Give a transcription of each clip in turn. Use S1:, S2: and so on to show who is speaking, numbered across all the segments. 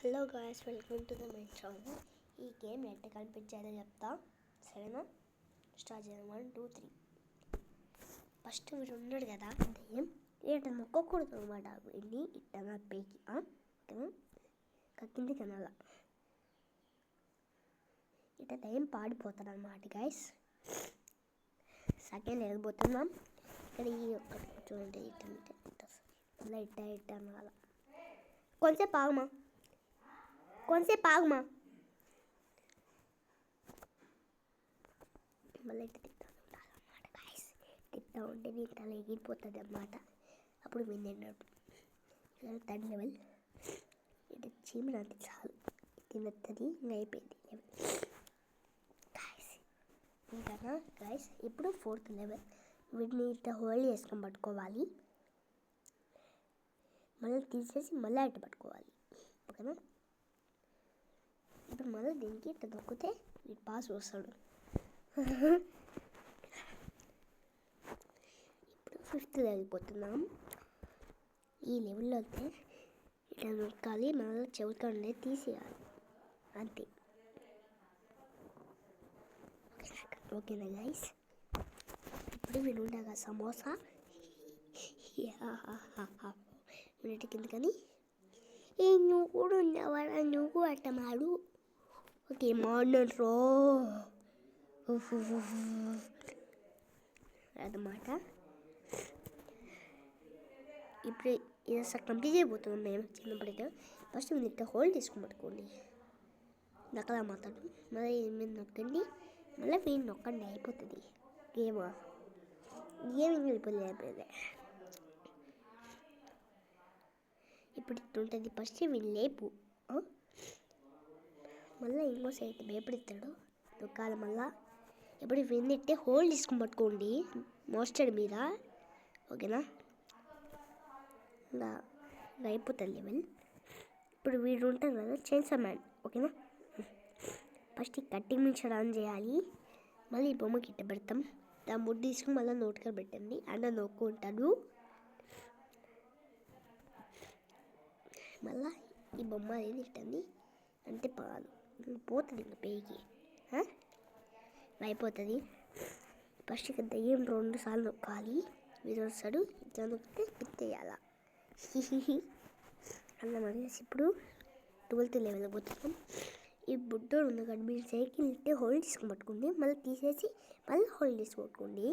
S1: Hello guys, welcome to my channel. ఈ game ఎట్ట కనిపించేదో చెప్తా, సరేనా? స్టార్ట్ చేద్దాం. 1 2 3. ఫస్ట్ వీడు ఉన్నాడు కదా, దయ్యం ఇట్ట మొక్కకూడదు అనమాట. వీడిని ఇట్ట పేకి కింది కనాల ఇట్ట దయ్యం పాడిపోతాడు అనమాట. గాయస్ సెకండ్ వెళ్ళిపోతున్నాం. ఇక్కడ ఈ ఒక్కటి చూడండి, ఇట్లా ఇట్ట అనాల. కొంచెంసేపు ఆగమా మళ్ళీ ఇట్లా తింటూ ఉండాలన్నమాట. గాయస్ తింటూ ఉంటే నీ తల ఎగిరిపోతుంది అన్నమాట. అప్పుడు విన్నాడు థర్డ్ లెవెల్. ఇటు చీమలు అంటే చాలు తినత్తది, ఇంకా అయిపోయింది లెవెల్. గాయస్ ఇంకా గాయస్ ఇప్పుడు 4th లెవెల్. వీటిని ఇట్లా హోల్డ్ చేసుకొని పట్టుకోవాలి, మళ్ళీ తీసేసి మళ్ళీ ఇట్ట పట్టుకోవాలి. ఓకేనా? ఇప్పుడు మళ్ళీ దీనికి ఇట్లా దొక్కితే వీడు పాస్ వస్తాడు. ఇప్పుడు 5th వెళ్ళిపోతున్నాం. ఈ లెవెల్లో అయితే ఇట్లా నొక్కాలి, మళ్ళీ చెవుతుండే తీసేయాలి, అంతే. ఓకేనా గైస్? ఇప్పుడు వీడు ఉండగా సమోసా వీటి కింద కానీ నువ్వు కూడా ఉండేవాడా, నువ్వు అట్టమాడు. ఓకే మార్నర్ రో అన్నమాట. ఇప్పుడు ఇది అసలు కంప్లీట్ అయిపోతున్నాం మేము చిన్నప్పటికే. ఫస్ట్ మీరు ఇట్లా హోల్డ్ తీసుకుని పట్టుకోండి, నక్కలా మాట్లాడు. మళ్ళీ మీరు నొక్కండి, మళ్ళీ మీరు నొక్కండి, అయిపోతుంది గేమింగ్ అయిపోయింది. ఇప్పుడు ఇట్లా ఉంటుంది. ఫస్ట్ వీళ్ళు లేపు, మళ్ళీ ఇంకో సైడ్ భయపడతాడు నొక్కాలి. మళ్ళీ ఇప్పుడు వీళ్ళిట్టే హోల్డ్ తీసుకుని పట్టుకోండి మోస్టెడ్ మీద. ఓకేనా? ఇలా అయిపోతుంది లెవెల్. ఇప్పుడు వీడు ఉంటాడు కదా చైన్సా మ్యాన్. ఓకేనా? ఫస్ట్ ఈ కట్టింగ్ మిక్చర్ ఆన్ చేయాలి, మళ్ళీ ఈ బొమ్మకి ఇట్ట పెడతాం. దాని ముడ్డు తీసుకుని మళ్ళీ నోటికి పెట్టండి, అన్న నొక్కుంటాడు. మళ్ళీ ఈ బొమ్మ అనేది ఇట్టండి అంటే పోతుంది, ఇంకా పేకి అయిపోతుంది. ఫస్ట్ ఇక దయ్యం 2 సార్లు నొక్కాలి, వీడు వస్తాడు. ఇట్లా నొక్కితే పిత్తేయాల అలా మనేసి. ఇప్పుడు 12th లెవెల్ పోతున్నాం. ఈ బుడ్డోడు ఉంది కదా, మీరు సైకిల్ ఇట్టే హోల్డ్ తీసుకుని పట్టుకోండి, మళ్ళీ తీసేసి మళ్ళీ హోల్డ్ చేసి పట్టుకోండి.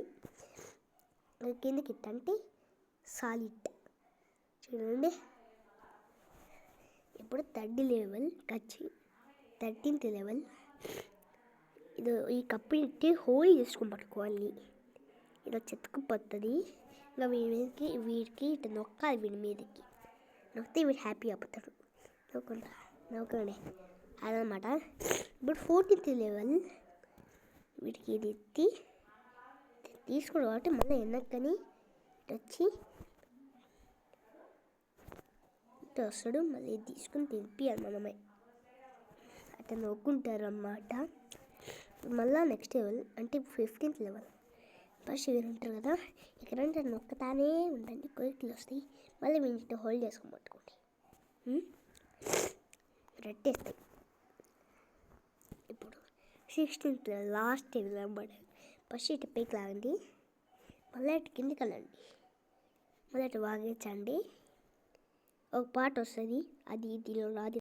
S1: కిందకి ఇట్టంటే సాలిడ్ చూడండి. ఇప్పుడు 3rd లెవెల్ 13th లెవెల్. ఇది ఈ కప్పు ఇట్టి హోల్డ్ చేసుకుని పట్టుకోవాలి, ఇలా చెతుకుపోతుంది. ఇంకా వీడికి ఇట్లా నొక్కాలి, వీడి మీదకి నొక్కితే వీడు హ్యాపీ అయిపోతాడు. నవ్వుకోండి అదనమాట. ఇప్పుడు 14th లెవెల్. వీడికి ఇది ఎత్తి తీసుకోవడం కాబట్టి మళ్ళీ వెనక్కని వచ్చి వస్తాడు, మళ్ళీ తీసుకుని తినిపియాలి మనమే. అట్లా నవ్వుకుంటారు అన్నమాట. మళ్ళీ నెక్స్ట్ లెవెల్ అంటే 15th లెవెల్. ఫస్ట్ వీరు ఉంటారు కదా, ఎక్కడంటే నొక్కతానే ఉండండి, కోరికలు వస్తాయి. మళ్ళీ మీరు ఇట్లా హోల్డ్ చేసుకొని పట్టుకోండి, రెట్టేస్తాయి. ఇప్పుడు 16th లాస్ట్ లెవెల్ అన్నమాట. ఫస్ట్ ఇటు పైకి లాగండి, మళ్ళీ ఇటు కిందికి వెళ్ళండి, మళ్ళీ ఇటు వాగించండి. ఒక పాట వస్తుంది, అది దీనిలో రాదు.